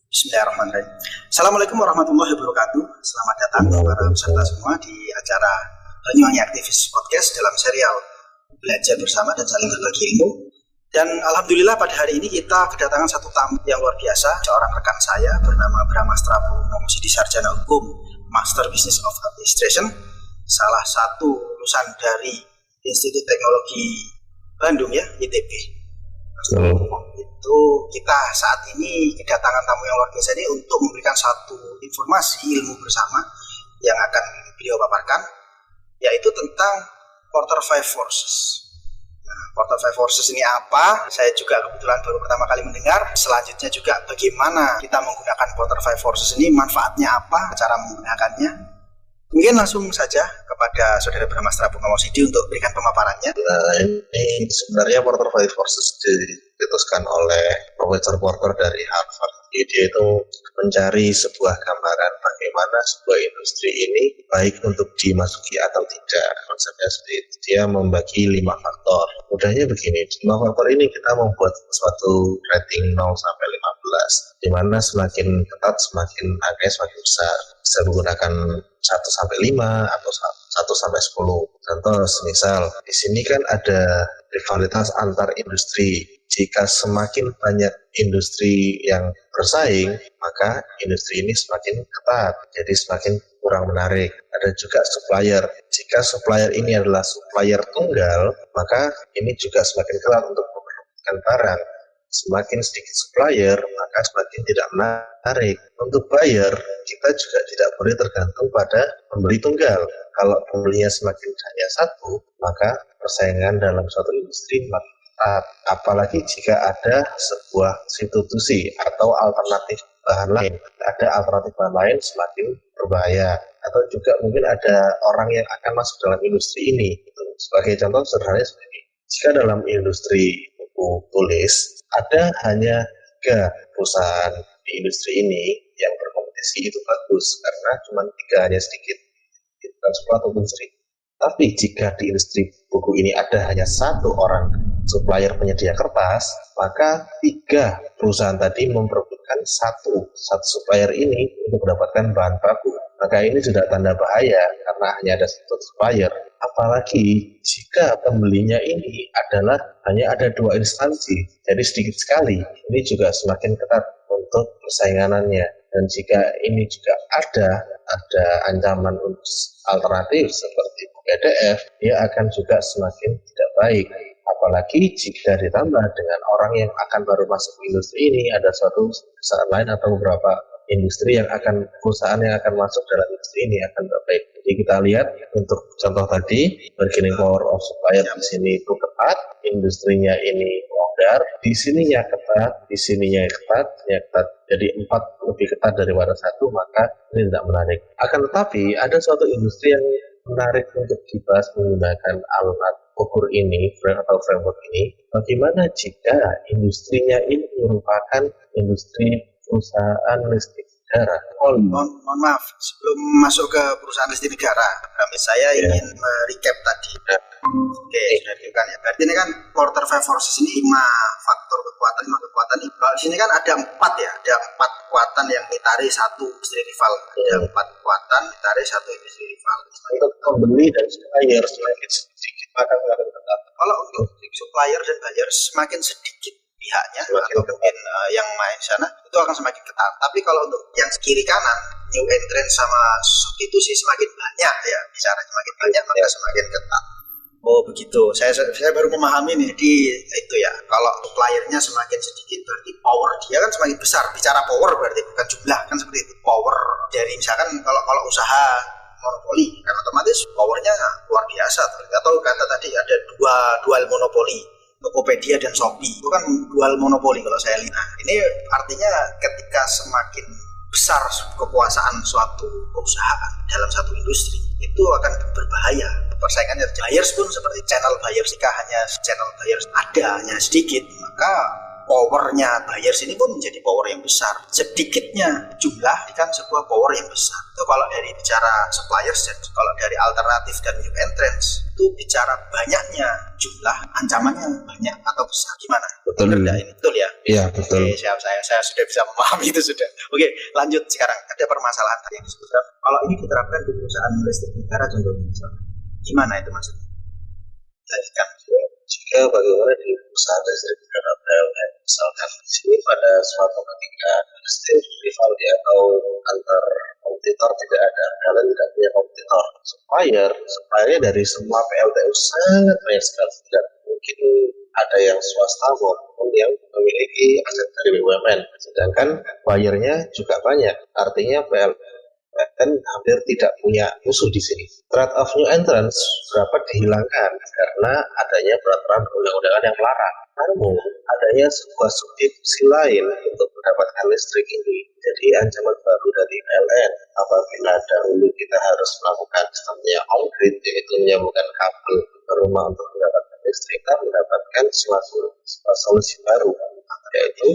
Bismillahirrahmanirrahim. Assalamualaikum warahmatullahi wabarakatuh. Selamat datang para peserta semua di acara Banyuwangi Aktivis Podcast dalam serial Belajar Bersama dan Saling Berbagi Ilmu. Dan alhamdulillah pada hari ini kita kedatangan satu tamu yang luar biasa, seorang rekan saya bernama Bramastra Purnomo-Sidi, sarjana hukum, Master Business of Administration, salah satu lulusan dari Institut Teknologi Bandung ya, ITB. Itu kita saat ini kedatangan tamu yang luar biasa ini untuk memberikan satu informasi ilmu bersama yang akan beliau paparkan, yaitu tentang Porter 5 Forces. Nah, Porter 5 Forces ini apa? Saya juga kebetulan baru pertama kali mendengar. Selanjutnya juga bagaimana kita menggunakan Porter 5 Forces ini, manfaatnya apa, cara menggunakannya. Mungkin langsung saja kepada Saudara Bramastra Purnomo-Sidi untuk berikan pemaparannya. Nah, ini sebenarnya Porter 5 Forces dicetuskan oleh Profesor Porter dari Harvard. Dia itu mencari sebuah gambaran bagaimana sebuah industri ini baik untuk dimasuki atau tidak. Konsepnya seperti itu. Dia membagi 5 faktor. Mudahnya begini, 5 faktor ini kita membuat suatu rating 0 sampai 15, di mana semakin ketat semakin angkanya semakin besar. Bisa menggunakan 1 sampai 5 atau 1 sampai 10. Contoh, misal di sini kan ada rivalitas antar industri. Jika semakin banyak industri yang bersaing, maka industri ini semakin ketat, jadi semakin kurang menarik. Ada juga supplier. Jika supplier ini adalah supplier tunggal, maka ini juga semakin ketat untuk memperebutkan barang. Semakin sedikit supplier, maka semakin tidak menarik. Untuk buyer, kita juga tidak boleh tergantung pada pembeli tunggal. Kalau pembelinya semakin hanya satu, maka persaingan dalam suatu industri makin ketat. Apalagi jika ada sebuah substitusi atau alternatif bahan lain. Ada alternatif bahan lain semakin berbahaya. Atau juga mungkin ada orang yang akan masuk dalam industri ini. Sebagai contoh sederhana seperti ini. Jika dalam industri buku tulis, ada hanya 3 perusahaan di industri ini yang berkompetisi, itu bagus karena cuma 3 hanya sedikit, itu kan 10 ataupun 1000. Tapi jika di industri buku ini ada hanya 1 orang supplier penyedia kertas, maka 3 perusahaan tadi memperebutkan satu supplier ini untuk mendapatkan bahan baku. Maka ini sudah tanda bahaya karena hanya ada 1 supplier. Apalagi jika pembelinya ini adalah hanya ada 2 instansi, jadi sedikit sekali. Ini juga semakin ketat untuk persaingannya. Dan jika ini juga ada ancaman untuk alternatif seperti PDF, dia akan juga semakin tidak baik. Apalagi jika ditambah dengan orang yang akan baru masuk ke industri ini, ada suatu perusahaan lain atau beberapa perusahaan yang akan masuk dalam industri ini akan baik. Jadi kita lihat untuk contoh tadi, bargaining power of supplier di sini itu ketat, industrinya ini longgar, di sininya ketat, di sininya ketat, jadi 4 lebih ketat daripada 1, maka ini tidak menarik. Akan tetapi ada suatu industri yang menarik untuk dibahas menggunakan alat ukur ini, framework ini. Bagaimana jika industrinya ini merupakan industri perusahaan listrik negara? Mohon maaf, sebelum masuk ke perusahaan listrik negara, saya ingin merecap tadi. Oke, sudah dibuka ya. Berarti ini kan Porter 5 Forces ini 5 faktor kekuatan, 5 kekuatan. Di sini kan ada 4 ya, ada 4 kekuatan yang ditarik 1 industri rival. Ada 4 kekuatan ditarik 1 industri rival. Untuk pembeli dan supplier semakin sedikit, maka akan tetap. Kalau untuk supplier dan buyer semakin sedikit pihaknya atau mungkin yang main sana itu akan semakin ketat. Tapi kalau untuk yang kiri kanan, new entrant sama substitusi semakin banyak ya, bicara semakin banyak maka semakin ketat. Oh begitu, saya baru memahami nih. Jadi itu ya, kalau suppliernya semakin sedikit berarti power dia kan semakin besar. Bicara power berarti bukan jumlah, kan seperti itu. Power dari misalkan kalau usaha monopoli kan otomatis powernya luar biasa. Atau kata tadi ada dual monopoli, Tokopedia dan Shopee, itu kan dual monopoli kalau saya lihat. Nah, ini artinya ketika semakin besar kekuasaan suatu perusahaan dalam satu industri, itu akan berbahaya. Persaingannya buyers pun seperti channel buyers, jika hanya channel buyers ada hanya sedikit, maka powernya buyers ini pun menjadi power yang besar. Sedikitnya jumlah kan sebuah power yang besar. Itu kalau dari bicara suppliers, kalau dari alternatif dan new entrants itu bicara banyaknya jumlah ancamannya banyak atau besar. Gimana? Betul. Ini betul ya? Iya, betul. Oke, saya sudah bisa memahami itu sudah. Oke, lanjut sekarang. Ada permasalahan tadi yang disebutkan. Kalau ini diterapkan di perusahaan listrik negara contohnya misalnya. Gimana itu maksudnya? Lanjutkan. Jika bagaimana di perusahaan listrik negara PLN, misalkan di sini pada suatu ketika listrik rival atau antar kompetitor tidak ada, PLN tidak punya kompetitor, supplier dari semua PLTU sangat banyak sekali, tidak mungkin ada yang swasta maupun yang memiliki aset dari BUMN, sedangkan buyernya juga banyak, artinya PLN hampir tidak punya musuh di sini. Threat of new entrance dapat dihilangkan karena adanya peraturan undang-undangan yang melarang. Namun, adanya sebuah substitusi lain untuk mendapatkan listrik ini. Jadi ancaman baru dari PLN apabila dahulu kita harus melakukan sistemnya on-grid, yaitu menyambungkan kabel ke rumah untuk mendapatkan listrik, kita mendapatkan suatu solusi baru, yaitu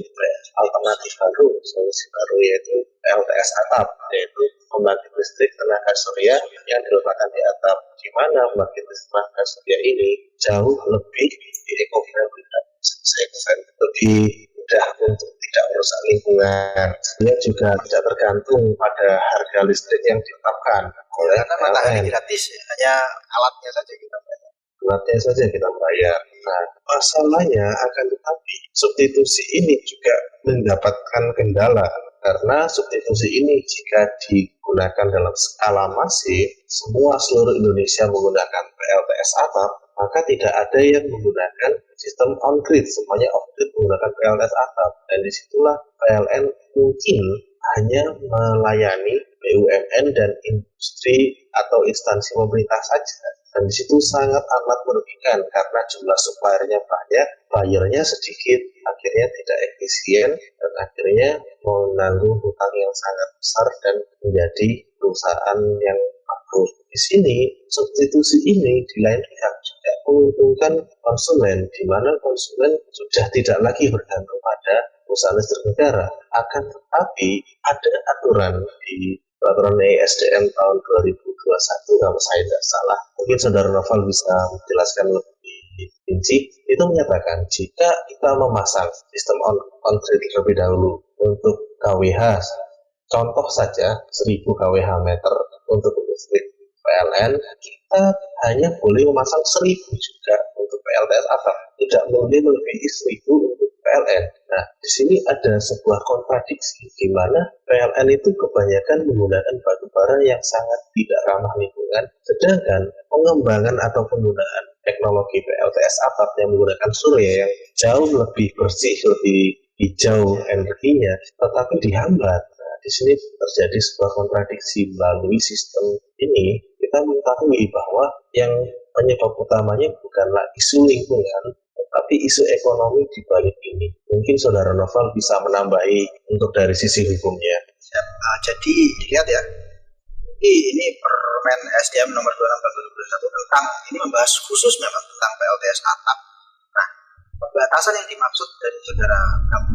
alternatif baru, solusi baru yaitu PLTS atap, yaitu pembangkit listrik tenaga surya yang diletakkan di atap, di mana pembangkit listrik tenaga surya ini jauh lebih eco-friendly, lebih mudah untuk tidak merusak lingkungan. Dia juga tidak tergantung pada harga listrik yang ditetapkan oleh matahari gratis, hanya alatnya saja kita bayar. Alatnya saja kita bayar. Nah, masalahnya akan tetapi substitusi ini juga mendapatkan kendala karena substitusi ini jika digunakan dalam skala masif, seluruh Indonesia menggunakan PLTS atap, maka tidak ada yang menggunakan sistem on-grid, semuanya off-grid menggunakan PLTS atap, dan disitulah PLN mungkin hanya melayani BUMN dan industri atau instansi pemerintah saja. Dan di situ sangat amat merugikan karena jumlah suppliernya banyak, bayarnya sedikit, akhirnya tidak efisien, dan akhirnya menanggung hutang yang sangat besar dan menjadi perusahaan yang bangkrut. Di sini, substitusi ini di lain pihak juga menguntungkan konsumen, di mana konsumen sudah tidak lagi bergantung pada perusahaan listrik negara. Akan tetapi ada aturan di peraturan ESDM tahun 2021 kalau saya tidak salah, mungkin saudara Noval bisa menjelaskan lebih rinci, itu menyatakan jika kita memasang sistem on-grid terlebih dahulu untuk KWH, contoh saja 1000 KWH meter untuk listrik PLN, kita hanya boleh memasang 1000 juga untuk PLTS atap, tidak boleh melebihi 1000 untuk PLN. Nah, di sini ada sebuah kontradiksi di mana PLN itu kebanyakan menggunakan batu bara yang sangat tidak ramah lingkungan, sedangkan pengembangan atau penggunaan teknologi PLTS atap yang menggunakan surya yang jauh lebih bersih, lebih hijau energinya, tetapi dihambat. Nah, di sini terjadi sebuah kontradiksi. Melalui sistem ini, kita mengetahui bahwa yang penyebab utamanya bukanlah isu lingkungan, tapi isu ekonomi di balik ini. Mungkin saudara Noval bisa menambahi untuk dari sisi hukumnya. Jadi dilihat ya, ini Permen SDM nomor 26/2021 tentang ini membahas khusus memang tentang PLTS atap. Nah, pembatasan yang dimaksud dari saudara kamu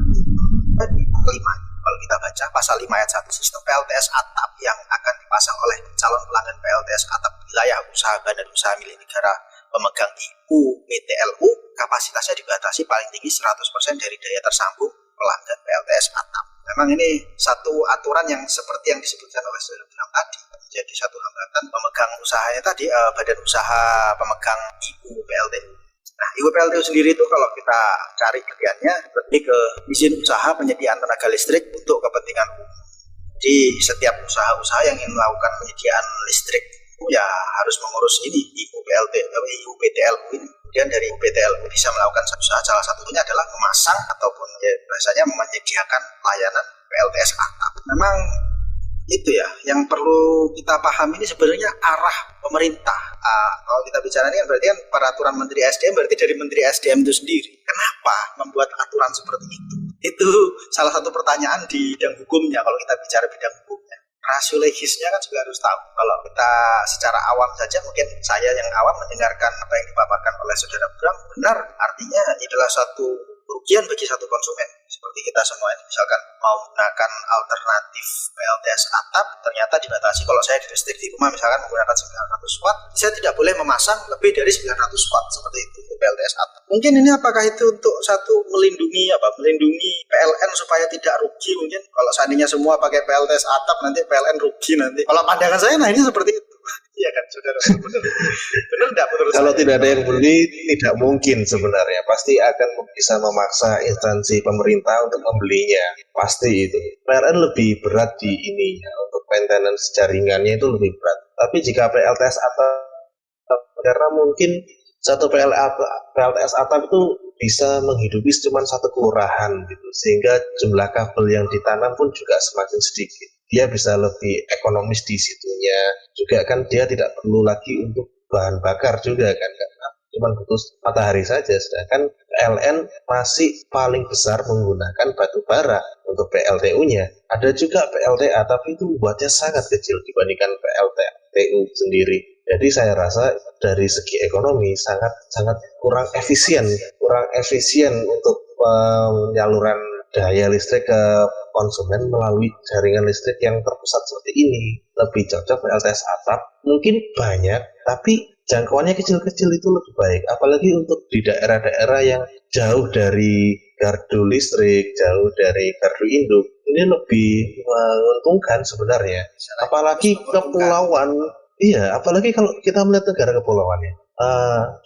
tadi 5. Kalau kita baca pasal 5 ayat 1, sistem PLTS atap yang akan dipasang oleh calon pelanggan PLTS atap wilayah usaha badan usaha milik negara pemegang IUPTLU, kapasitasnya dibatasi paling tinggi 100% dari daya tersambung pelanggan PLTS atap. Memang ini satu aturan yang seperti yang disebutkan oleh saudara bilang tadi, menjadi satu hambatan pemegang usahanya tadi, badan usaha pemegang IUPLTU. Nah, IUPLTU sendiri itu kalau kita cari kerjanya lebih ke izin usaha penyediaan tenaga listrik untuk kepentingan umum. Jadi setiap usaha-usaha yang ingin melakukan penyediaan listrik ya harus mengurus ini IUPTLU ini. Kemudian dari IUPTLU bisa melakukan usaha, salah satunya adalah memasang ataupun ya biasanya menyediakan layanan PLTS atap. Memang itu ya yang perlu kita pahami, ini sebenarnya arah pemerintah. Kalau kita bicara ini kan berarti kan peraturan Menteri SDM, berarti dari Menteri SDM itu sendiri. Kenapa membuat aturan seperti itu? Itu salah satu pertanyaan di bidang hukumnya. Kalau kita bicara bidang hukumnya, rasio legisnya kan juga harus tahu. Kalau kita secara awam saja, mungkin saya yang awam mendengarkan apa yang dipaparkan oleh saudara Bram, benar, artinya ini adalah suatu kerugian bagi satu konsumen. Seperti kita semua ini, misalkan mau menggunakan alternatif PLTS atap, ternyata dibatasi. Kalau saya di listrik di rumah misalkan menggunakan 900 watt, saya tidak boleh memasang lebih dari 900 watt seperti itu untuk PLTS atap. Mungkin ini apakah itu untuk satu melindungi PLN supaya tidak rugi mungkin. Kalau seandainya semua pakai PLTS atap nanti PLN rugi nanti. Kalau pandangan saya ini seperti itu. Iya kan, saudara, benar tidak menurut Kalau saya? tidak ada yang beli, tidak mungkin sebenarnya. Pasti akan bisa memaksa instansi pemerintah untuk membelinya. Pasti itu. PLN lebih berat di ini ya, untuk maintenance jaringannya itu lebih berat. Tapi jika PLTS atap, karena mungkin satu PLTS atap itu bisa menghidupi cuma satu kelurahan gitu, sehingga jumlah kabel yang ditanam pun juga semakin sedikit. Dia bisa lebih ekonomis di situnya, juga kan dia tidak perlu lagi untuk bahan bakar juga kan, karena cuma butuh matahari saja. Sedangkan PLN masih paling besar menggunakan batu bara untuk PLTU-nya. Ada juga PLTA tapi itu buatnya sangat kecil dibandingkan PLTU sendiri. Jadi saya rasa dari segi ekonomi sangat kurang efisien untuk penyaluran daya listrik ke konsumen melalui jaringan listrik yang terpusat seperti ini. Lebih cocok PLTS atap, mungkin banyak, tapi jangkauannya kecil-kecil itu lebih baik. Apalagi untuk di daerah-daerah yang jauh dari gardu listrik, jauh dari gardu induk, ini lebih menguntungkan sebenarnya. Apalagi kepulauan, apalagi kalau kita melihat negara kepulauannya.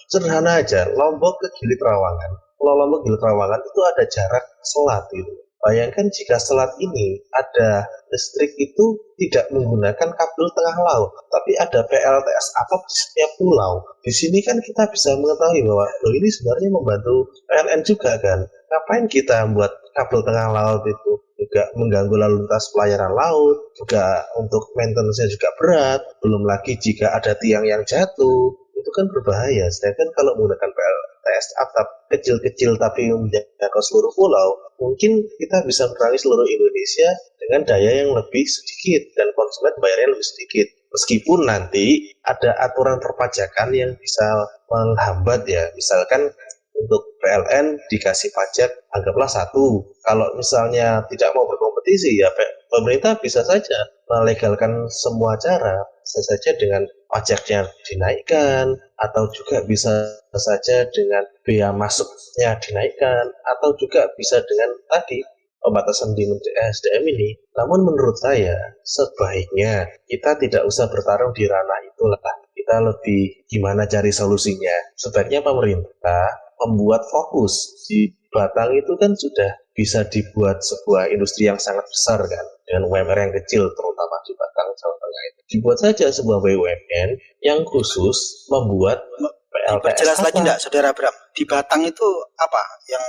Sederhana aja, Lombok ke Gili Trawangan. Pulau Lombok Gili Trawangan itu ada jarak selat gitu. Bayangkan jika selat ini ada listrik itu tidak menggunakan kabel tengah laut, tapi ada PLTS atap di setiap pulau. Di sini kan kita bisa mengetahui bahwa ini sebenarnya membantu PLN juga kan. Ngapain kita buat kabel tengah laut itu? Juga mengganggu lalu lintas pelayaran laut, juga untuk maintenance-nya juga berat. Belum lagi jika ada tiang yang jatuh, itu kan berbahaya. Sedangkan kalau menggunakan PLTS atap kecil-kecil tapi menjangkau seluruh pulau, mungkin kita bisa menerangi seluruh Indonesia dengan daya yang lebih sedikit dan konsumen bayarnya lebih sedikit. Meskipun nanti ada aturan perpajakan yang bisa menghambat ya, misalkan untuk PLN dikasih pajak anggaplah 1. Kalau misalnya tidak mau berkompetisi ya pemerintah bisa saja melegalkan semua cara, bisa saja dengan pajaknya dinaikkan, atau juga bisa saja dengan bea masuknya dinaikkan, atau juga bisa dengan tadi pembatasan di Menteri SDM ini. Namun menurut saya sebaiknya kita tidak usah bertarung di ranah itulah. Kita lebih gimana cari solusinya. Sebaiknya pemerintah membuat fokus di Batang itu kan sudah bisa dibuat sebuah industri yang sangat besar kan, dengan UMR yang kecil terutama di Batang Jawa Tengah itu. Dibuat saja sebuah BUMN yang khusus membuat PLTS. Jelas lagi enggak Saudara Bram? Di Batang itu apa? Yang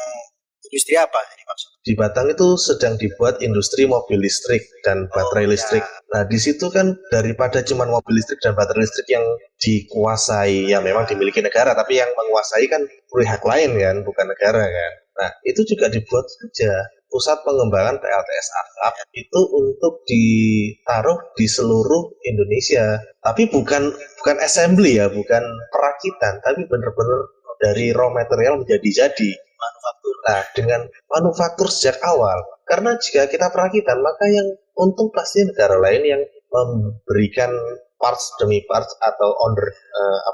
industri apa ini maksud? Di Batang itu sedang dibuat industri mobil listrik dan baterai listrik. Nah, di situ kan daripada cuma mobil listrik dan baterai listrik yang dikuasai, ya memang dimiliki negara, tapi yang menguasai kan pihak lain kan, bukan negara kan. Nah, itu juga dibuat saja pusat pengembangan PLTS atap itu untuk ditaruh di seluruh Indonesia. Tapi bukan assembly ya, bukan perakitan, tapi benar-benar dari raw material menjadi manufaktur. Nah, dengan manufaktur sejak awal. Karena jika kita perakitan, maka yang untung pasti negara lain yang memberikan parts demi parts atau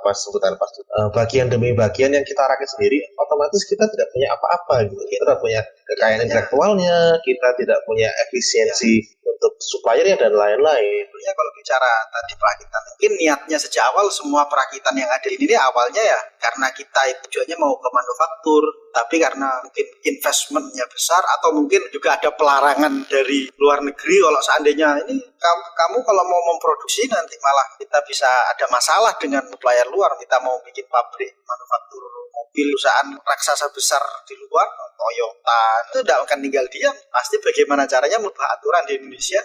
sebutan parts, bagian demi bagian yang kita rakit sendiri, otomatis kita tidak punya apa-apa gitu. Kita tidak punya kekayaan intelektualnya, kita tidak punya efisiensi untuk suppliernya dan lain-lain. Ya kalau bicara tadi perakitan, mungkin niatnya sejak awal semua perakitan yang ada ini awalnya ya karena kita itu tujuannya mau ke manufaktur, tapi karena mungkin investmentnya besar atau mungkin juga ada pelarangan dari luar negeri kalau seandainya ini kamu kalau mau memproduksi nanti malah kita bisa ada masalah dengan supplier luar. Kita mau bikin pabrik manufaktur mobil perusahaan raksasa besar di luar, Toyota, itu tidak akan tinggal diam. Pasti bagaimana caranya merubah aturan di Indonesia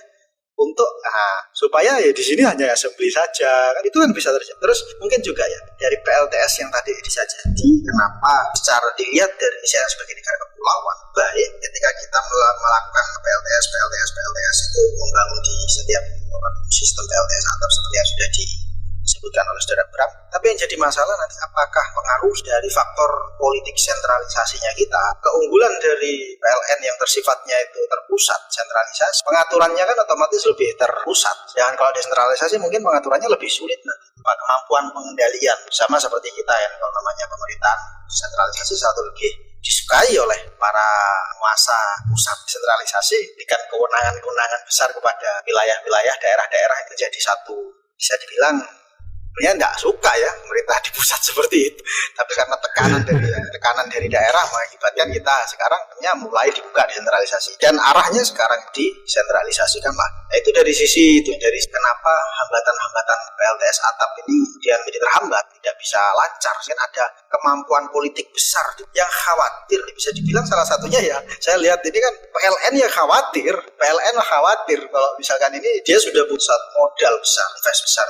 untuk supaya ya di sini hanya assembly saja, kan itu kan bisa terjadi. Terus mungkin juga ya dari PLTS yang tadi bisa jadi, kenapa secara dilihat dari Indonesia sebagai negara kepulauan baik ketika kita melakukan PLTS itu membangun di setiap sistem PLTS atau seperti yang sudah disebut disebutkan oleh saudara Bram. Tapi yang jadi masalah nanti apakah pengaruh dari faktor politik sentralisasinya kita, keunggulan dari PLN yang tersifatnya itu terpusat, sentralisasi, pengaturannya kan otomatis lebih terpusat. Sedangkan kalau desentralisasi mungkin pengaturannya lebih sulit nanti. Kemampuan pengendalian sama seperti kita yang kalau namanya pemerintahan sentralisasi satu lebih disukai oleh para penguasa pusat. Sentralisasi dengan kewenangan-kewenangan besar kepada wilayah-wilayah daerah-daerah itu jadi satu, bisa dibilang sebenarnya tidak suka ya pemerintah di pusat seperti itu, tapi karena tekanan dari daerah mengakibatkan kita sekarang mulai dibuka desentralisasi dan arahnya sekarang disentralisasikan lah. Nah, itu dari sisi itu, dari kenapa hambatan-hambatan PLTS atap ini dia menjadi terhambat, tidak bisa lancar. Kan ada kemampuan politik besar yang khawatir, bisa dibilang salah satunya ya saya lihat ini kan PLN yang khawatir kalau misalkan ini dia sudah pusat modal besar, invest besar,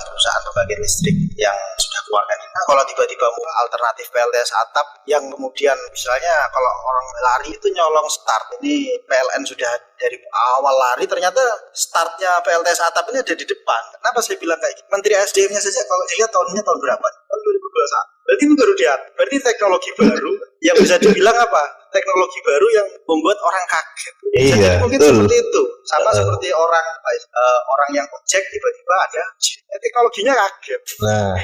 perusahaan pembangkit listrik yang sudah keluarkan. Nah, kalau tiba-tiba alternatif PLTS atap yang kemudian misalnya kalau orang lari itu nyolong start, ini PLN sudah dari awal lari, ternyata startnya PLTS atap ini ada di depan. Kenapa saya bilang kayak gitu? Menteri SDM-nya saja kalau dilihat tahunnya tahun berapa? Tahun 2021. Berarti itu baru berarti teknologi baru yang bisa dibilang apa? Teknologi baru yang membuat orang kaget. Jadi mungkin seperti itu. Sama seperti orang yang ojek tiba-tiba ada teknologinya kaget. Nah,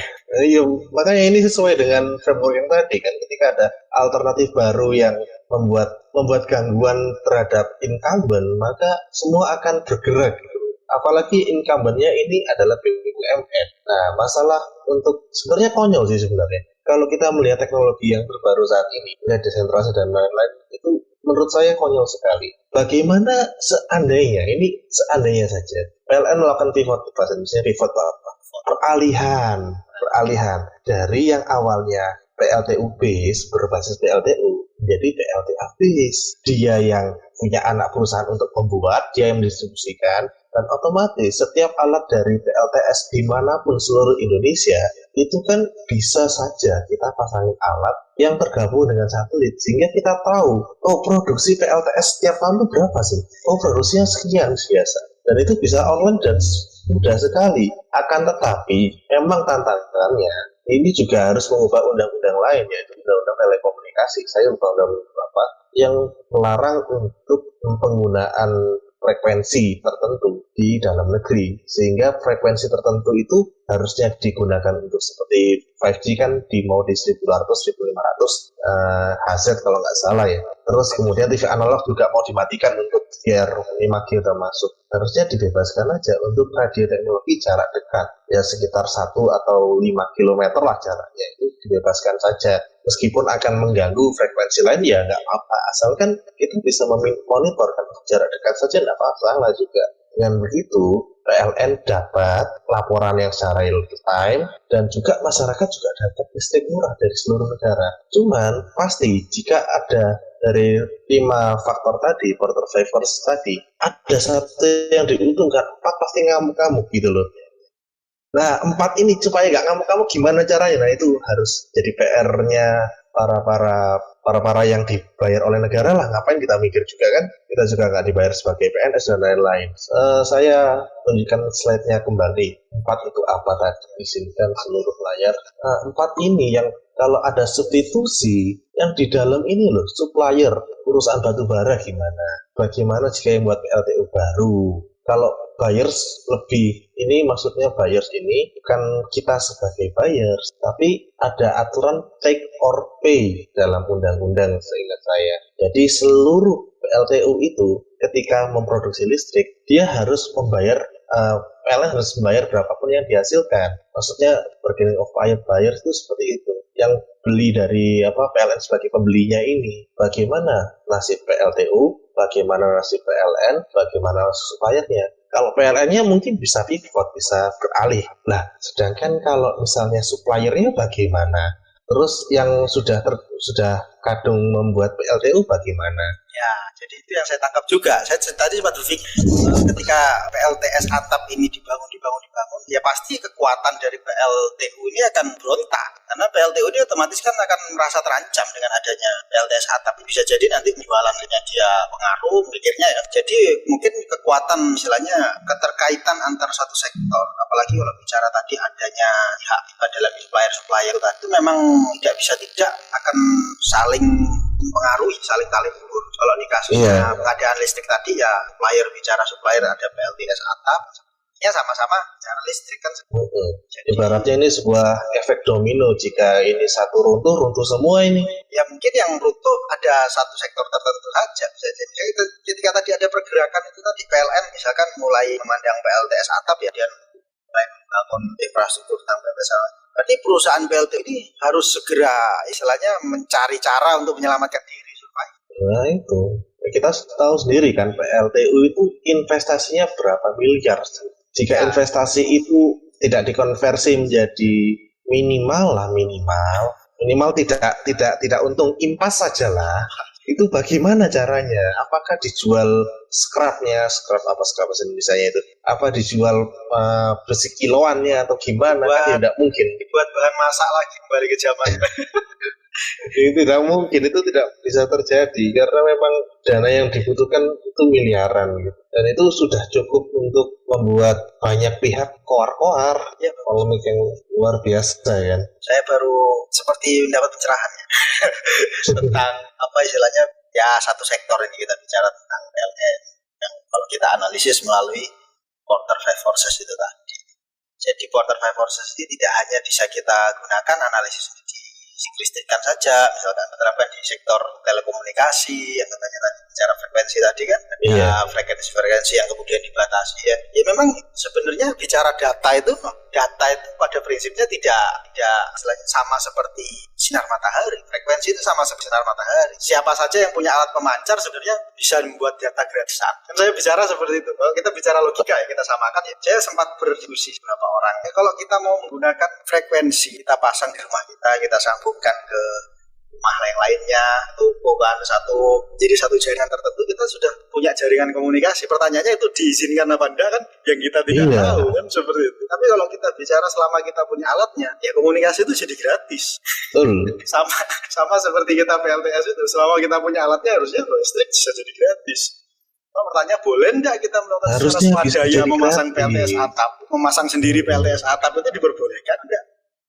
iya, makanya ini sesuai dengan framework yang tadi kan, ketika ada alternatif baru yang membuat gangguan terhadap incumbent, maka semua akan bergerak gitu. Apalagi incumbentnya ini adalah BUMN. Nah, masalah untuk sebenarnya konyol sih sebenarnya. Kalau kita melihat teknologi yang terbaru saat ini, melihat desentralisasi dan lain-lain, itu menurut saya konyol sekali. Bagaimana seandainya saja PLN melakukan pivot, misalnya pivot apa? Peralihan dari yang awalnya PLTU base berbasis PLTU menjadi PLTA base. Dia yang punya anak perusahaan untuk membuat, dia yang mendistribusikan, dan otomatis setiap alat dari PLTS dimanapun seluruh Indonesia itu kan bisa saja kita pasangin alat yang tergabung dengan satelit, sehingga kita tahu, produksi PLTS setiap tahun itu berapa sih? Produksinya sekian biasa. Dan itu bisa online dan mudah sekali. Akan tetapi memang tantangannya ini juga harus mengubah undang-undang lain, yaitu undang-undang telekomunikasi. Saya lupa undang-undang berapa yang melarang untuk penggunaan frekuensi tertentu di dalam negeri, sehingga frekuensi tertentu itu harusnya digunakan untuk seperti 5G kan mau di 1400, 1500 Hz kalau nggak salah ya. Terus kemudian TV analog juga mau dimatikan untuk biar 5G udah masuk. Harusnya dibebaskan aja untuk radio teknologi jarak dekat, ya sekitar 1 atau 5 km lah jaraknya, itu dibebaskan saja. Meskipun akan mengganggu frekuensi lain ya nggak apa-apa, asalkan kita bisa memonitor kan jarak dekat saja nggak masalah juga. Dengan begitu PLN dapat laporan yang secara real time dan juga masyarakat juga dapat listrik murah dari seluruh negara. Cuman pasti jika ada dari 5 faktor tadi, quarter five force tadi, ada satu yang diuntungkan, 4 pasti ngamuk-ngamuk gitu loh. Nah, 4 ini supaya nggak ngamuk-ngamuk gimana caranya? Nah, itu harus jadi PR-nya para yang dibayar oleh negara lah. Ngapain kita mikir juga kan? Kita juga nggak dibayar sebagai PNS dan lain-lain. Saya tunjukkan slide-nya kembali. 4 itu apa tadi? Izinkan seluruh layar. Nah, 4 ini yang kalau ada substitusi yang di dalam ini loh, supplier, perusahaan batubara gimana? Bagaimana jika yang buat PLTU baru? Kalau buyers lebih, ini maksudnya buyers ini bukan kita sebagai buyers, tapi ada aturan take or pay dalam undang-undang seingat saya. Jadi seluruh PLTU itu ketika memproduksi listrik, dia harus membayar, PLN harus membayar berapapun yang dihasilkan. Maksudnya bargaining of buyers itu seperti itu. Yang beli dari PLN sebagai pembelinya ini, bagaimana nasib PLTU, bagaimana nasib PLN, bagamana nasib suppliernya. Kalau PLN-nya mungkin bisa pivot, bisa beralih. Nah, sedangkan kalau misalnya suppliernya bagaimana? Terus yang sudah kadung membuat PLTU bagaimana? Ya, Jadi itu yang saya tangkap juga. Saya tadi sempat berpikir ketika PLTS atap ini dibangun, ya pasti kekuatan dari PLTU ini akan berontak. Karena PLTU ini otomatis kan akan merasa terancam dengan adanya PLTS atap. Bisa jadi nanti jualannya dia pengaruh, mikirnya ya. Jadi mungkin kekuatan istilahnya keterkaitan antar satu sektor. Apalagi kalau bicara tadi adanya hak dalam supplier itu memang tidak bisa tidak akan saling mempengaruhi, saling tali ulur. Kalau di kasusnya pengadaan listrik tadi ya supplier ada PLTS atap, ya sama-sama bicara listrik kan. Jadi ibaratnya ini sebuah efek domino, jika ini satu runtuh semua ini. Ya mungkin yang runtuh ada satu sektor tertentu saja. Misalnya ketika tadi ada pergerakan itu tadi PLN misalkan mulai memandang PLTS atap ya dia mulai membangun infrastruktur tentang PLTS atap. Berarti perusahaan PLT ini harus segera istilahnya mencari cara untuk menyelamatkan diri supaya. Nah itu, kita tahu sendiri kan PLTU itu investasinya berapa miliar. Jika investasi itu tidak dikonversi menjadi minimal tidak untung, impas sajalah. Itu bagaimana caranya? Apakah dijual scrap bahasa Indonesianya itu? Apa dijual besi kiloannya atau gimana? Kan tidak mungkin. Dibuat bahan masak lagi kembali ke zaman. Itu tidak mungkin, itu tidak bisa terjadi karena memang dana yang dibutuhkan itu miliaran gitu. Dan itu sudah cukup untuk membuat banyak pihak koar-koar, ya, polemik yang luar biasa kan. Saya baru seperti mendapat pencerahannya tentang apa istilahnya ya satu sektor ini kita bicara tentang PLN yang kalau kita analisis melalui quarter five forces itu tadi. Jadi quarter five forces ini tidak hanya bisa kita gunakan analisis siklistikan saja, misalkan menerapkan di sektor telekomunikasi yang katanya tadi bicara frekuensi tadi kan, frekuensi yang kemudian dibatasi ya memang sebenarnya bicara data itu pada prinsipnya tidak istilahnya sama seperti sinar matahari. Frekuensi itu sama seperti sinar matahari. Siapa saja yang punya alat pemancar sebenarnya bisa membuat data gratisan. Dan saya bicara seperti itu. Kalau kita bicara logika ya kita samakan ya. Saya sempat berdiskusi beberapa orang. Ya, kalau kita mau menggunakan frekuensi, kita pasang di rumah kita sambungkan ke rumah lainnya, toko kan jadi satu jaringan tertentu, kita sudah punya jaringan komunikasi. Pertanyaannya itu diizinkan apa enggak kan yang kita tidak tahu kan seperti itu. Tapi kalau kita bicara selama kita punya alatnya, ya komunikasi itu jadi gratis. sama seperti kita PLTS itu, selama kita punya alatnya harusnya listrik bisa jadi gratis. Pertanyaan boleh enggak kita melakukan secara swadaya memasang PLTS atap, memasang sendiri PLTS atap itu diperbolehkan enggak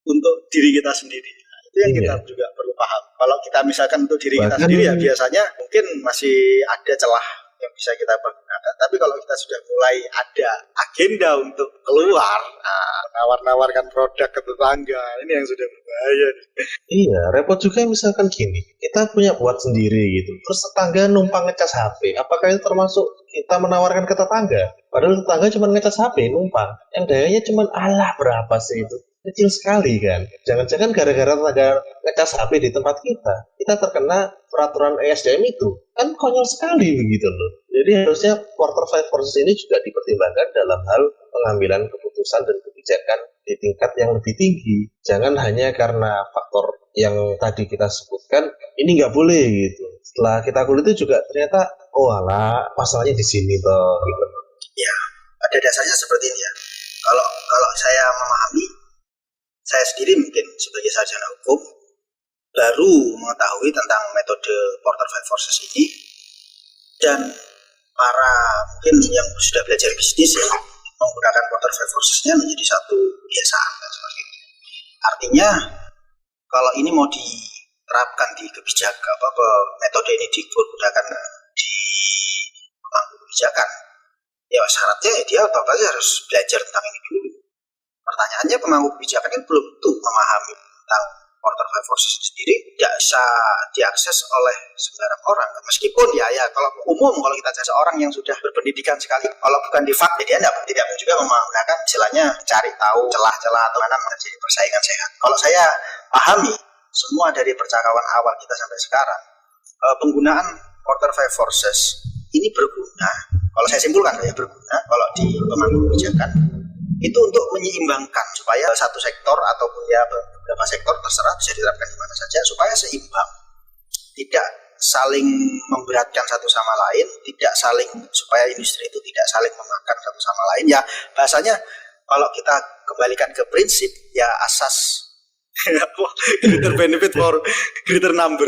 untuk diri kita sendiri? Itu yang kita juga perlu paham. Kalau kita misalkan untuk diri kita sendiri ya biasanya mungkin masih ada celah yang bisa kita pergunakan. Tapi kalau kita sudah mulai ada agenda untuk keluar, nawar-nawarkan produk ke tetangga, ini yang sudah berbahaya. Iya, repot juga misalkan gini, kita punya buat sendiri gitu, terus tetangga numpang ngecas HP, apakah itu termasuk kita menawarkan ke tetangga? Padahal tetangga cuma ngecas HP, numpang, yang dayanya cuma berapa sih itu? Kecil sekali kan. Jangan-jangan gara-gara tetangga ngecas HP di tempat kita terkena peraturan ESDM itu. Kan konyol sekali begitu loh. Jadi harusnya quarter five forces ini juga dipertimbangkan dalam hal pengambilan keputusan dan kebijakan di tingkat yang lebih tinggi. Jangan hanya karena faktor yang tadi kita sebutkan, ini nggak boleh gitu. Setelah kita kulit itu juga ternyata, masalahnya di sini toh. Gitu. Ya, pada dasarnya seperti ini ya. Kalau saya memahami, saya sendiri mungkin sebagai sarjana hukum baru mengetahui tentang metode quarter five forces ini, dan para mungkin yang sudah belajar bisnis ya menggunakan quarter five forces-nya menjadi satu kebiasaan dan sebagainya. Artinya kalau ini mau diterapkan di kebijakan metode ini digunakan di pemangku kebijakan, ya syaratnya dia otomatis harus belajar tentang ini dulu. Pertanyaannya pemangku kebijakan kan belum tentu memahami tentang quarter five forces sendiri, tidak bisa diakses oleh sembarang orang. Meskipun ya kalau umum, kalau kita cari seorang yang sudah berpendidikan sekali, kalau bukan di FAK, dia tidak juga menggunakan istilahnya cari tahu celah-celah atau mana menjadi persaingan sehat. Kalau saya pahami semua dari percakapan awal kita sampai sekarang, penggunaan quarter five forces ini berguna. Kalau saya simpulkan ya berguna kalau di pemangku kebijakan itu untuk menyeimbangkan supaya satu sektor ataupun ya beberapa sektor terserah bisa diterapkan di mana saja supaya seimbang, tidak saling memberatkan satu sama lain, tidak saling, supaya industri itu tidak saling memakan satu sama lain. Ya bahasanya kalau kita kembalikan ke prinsip, ya asas greater benefit for greater number.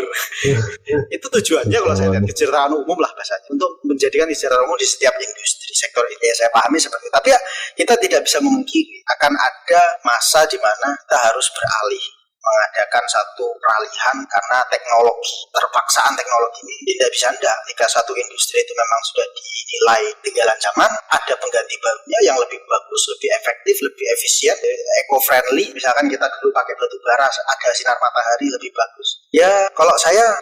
Itu tujuannya kalau saya lihat kesejahteraan umum lah bahasanya, untuk menjadikan kesejahteraan umum di setiap industri sektor ini. Ya saya pahami seperti itu. Tapi ya kita tidak bisa memungkiri akan ada masa di mana kita harus beralih, mengadakan satu peralihan karena teknologi, terpaksaan teknologi ini. Tidak bisa jika satu industri itu memang sudah dinilai ketinggalan zaman, ada pengganti barunya yang lebih bagus, lebih efektif, lebih efisien, eco-friendly. Misalkan kita dulu pakai batu bara, ada sinar matahari, lebih bagus. Ya kalau saya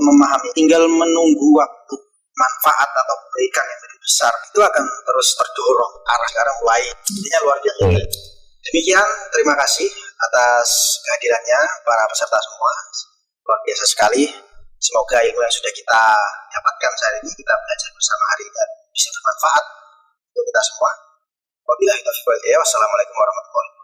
memahami, tinggal menunggu waktu, manfaat atau kebaikan yang lebih besar itu akan terus terdorong arah sekarang mulai. Intinya luar biasa. Demikian, terima kasih atas kehadirannya para peserta semua. Luar biasa sekali. Semoga ilmu yang sudah kita dapatkan saat ini, kita belajar bersama hari ini, bisa bermanfaat untuk kita semua. Wabillahi taufiq wal hidayah. Wassalamualaikum warahmatullahi wabarakatuh.